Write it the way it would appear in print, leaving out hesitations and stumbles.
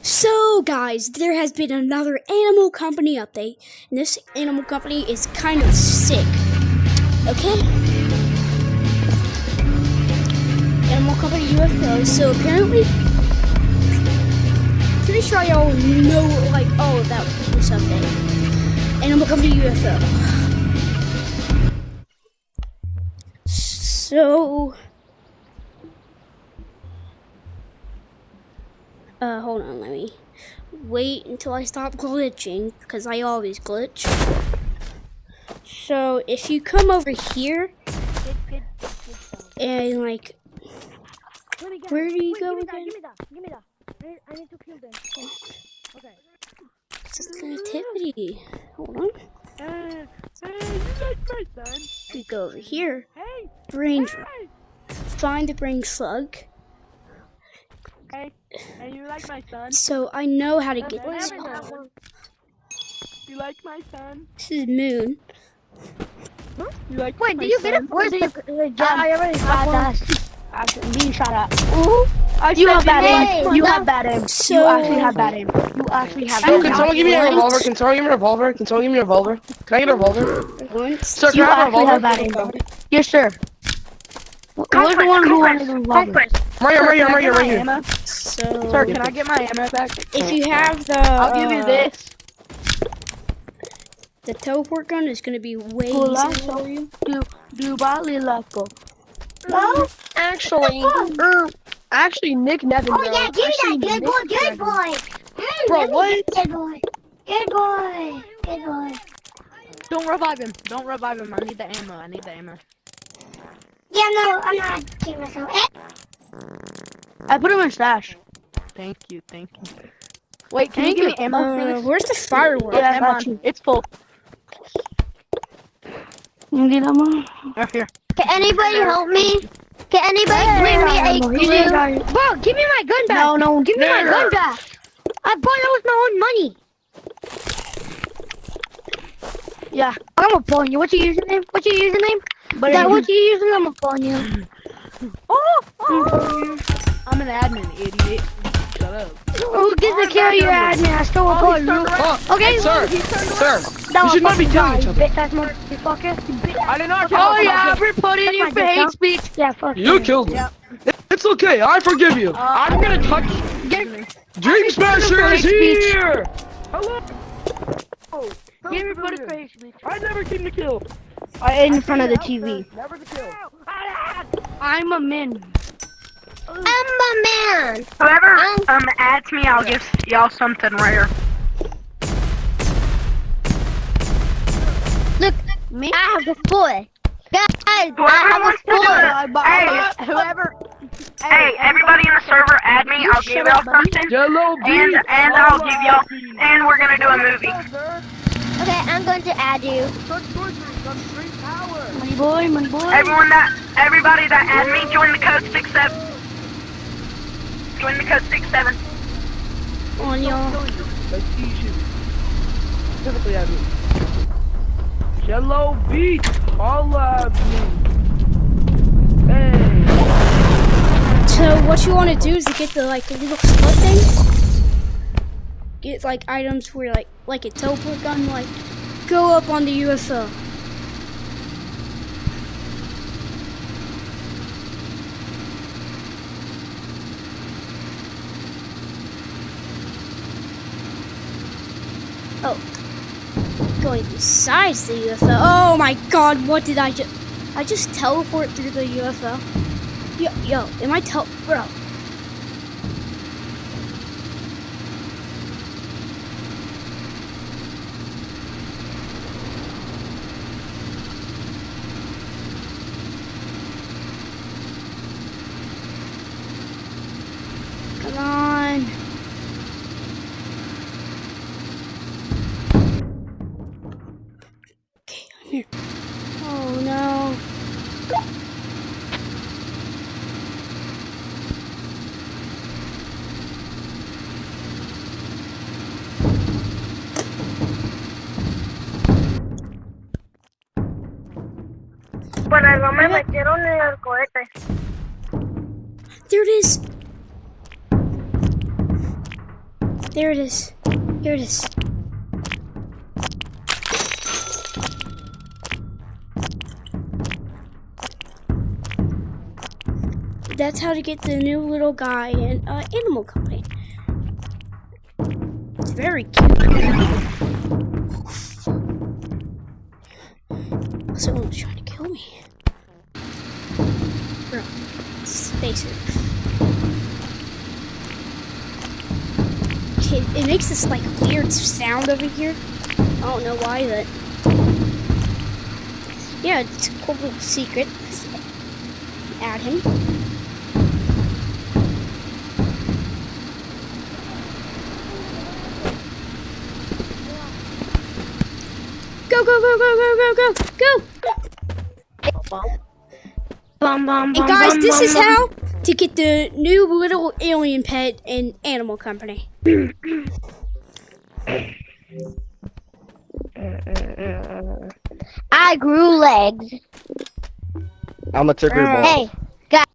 So guys, there has been another Animal Company update, and this Animal Company is kind of sick. Okay? Animal Company UFO. So apparently, pretty sure y'all know all about this update. Animal Company UFO. So hold on, let me wait until I stop glitching, because I always glitch. So if you come over here, and where do you go again? Give me that. I need to kill them. Okay. It's connectivity. Hold on. Hey, you like my son? You go over here. Hey, Brain. hey, Find the brain slug. hey, you like my son? So I know how to get Hey, this. you like my son? This is Moon. You like Wait, my did you get son? it? Where's the I already got that. Actually, being shot at. Ooh, You have bad Hey, aim. You no. have bad aim. So You actually have bad aim. You actually have Yo, bad can aim. someone give me a revolver? Can someone give me a revolver? Can someone give me a revolver? Can I get a revolver? once Sir, You can I have a actually have revolver? bad aim, bro. Yes, sir. Where's the one who wanted the revolver? I'm right here. Ammo? So Sir, can I get my ammo back? if you have the I'll give you this. the teleport gun is gonna be way Hola. easier for you. Do Bali Lapo. No? Actually, Nick Nevin, bro. Oh yeah, give me that. Good boy. Bro, what? Good boy. Good boy. Good boy. Don't revive him. Don't revive him. I need the ammo. Yeah, no, I'm not killing myself. I put him in stash. Thank you. Wait, can you give me ammo for this? Where's the firework? Yeah, I Come got on. you. It's full. You get him? Right here. Can anybody help me? Can anybody bring me a glue? Bro, give me my gun back. No, give me My gun back. I bought it with my own money. Yeah. I'm gonna phone you. What's your username? But What's your username? I'm gonna phone you. I'm an admin, idiot. Shut up. Who gets to kill your admin? I still will call you. Okay, Sir, that you should not be killing each you other. bitch ass motherfucker. I did not kill Oh him. yeah, we're putting you my for dick, hate huh? speech. Yeah, fuck You killed him. It's okay, I forgive you. I'm gonna touch Dream Smasher is here! Hello. Get everybody for hate speech. I never came to kill. In front of the TV. Never to kill. I'm a min. I'm a man. Whoever adds me, I'll give y'all something rare. Look, me. I have the boy. Guys, I have a boy. Hey, whoever. Hey, everybody in the server, add me. I'll give y'all something. Yellow beat! And I'll give y'all. And we're gonna do a movie. Okay, I'm going to add you. Money boy. Everybody that add me, join the code 67. Join the code 67. On y'all. Specifically at me. Yellow beat! Holla at me! Hey! So what you want to do is to get the little slug thing. Get items where like a teleport gun, go up on the UFO. Oh, going besides the UFO. Oh my God! What did I just? I just teleport through the UFO. Yo, am I bro? Come on. Okay, I'm here. Oh no. Bueno, no me metieron en el cohete. There it is. There it is. Here it is. That's how to get the new little guy in Animal Company. It's very cute. Someone's trying to kill me. Bro, spacer. Okay, it makes this like weird sound over here. I don't know why, but yeah, it's a cool little secret. Let's add him. Go, go, go, go, go, go, go, go! And guys, this is how to get the new little alien pet in Animal Company. I grew legs. I'm a ticker ball. Hey,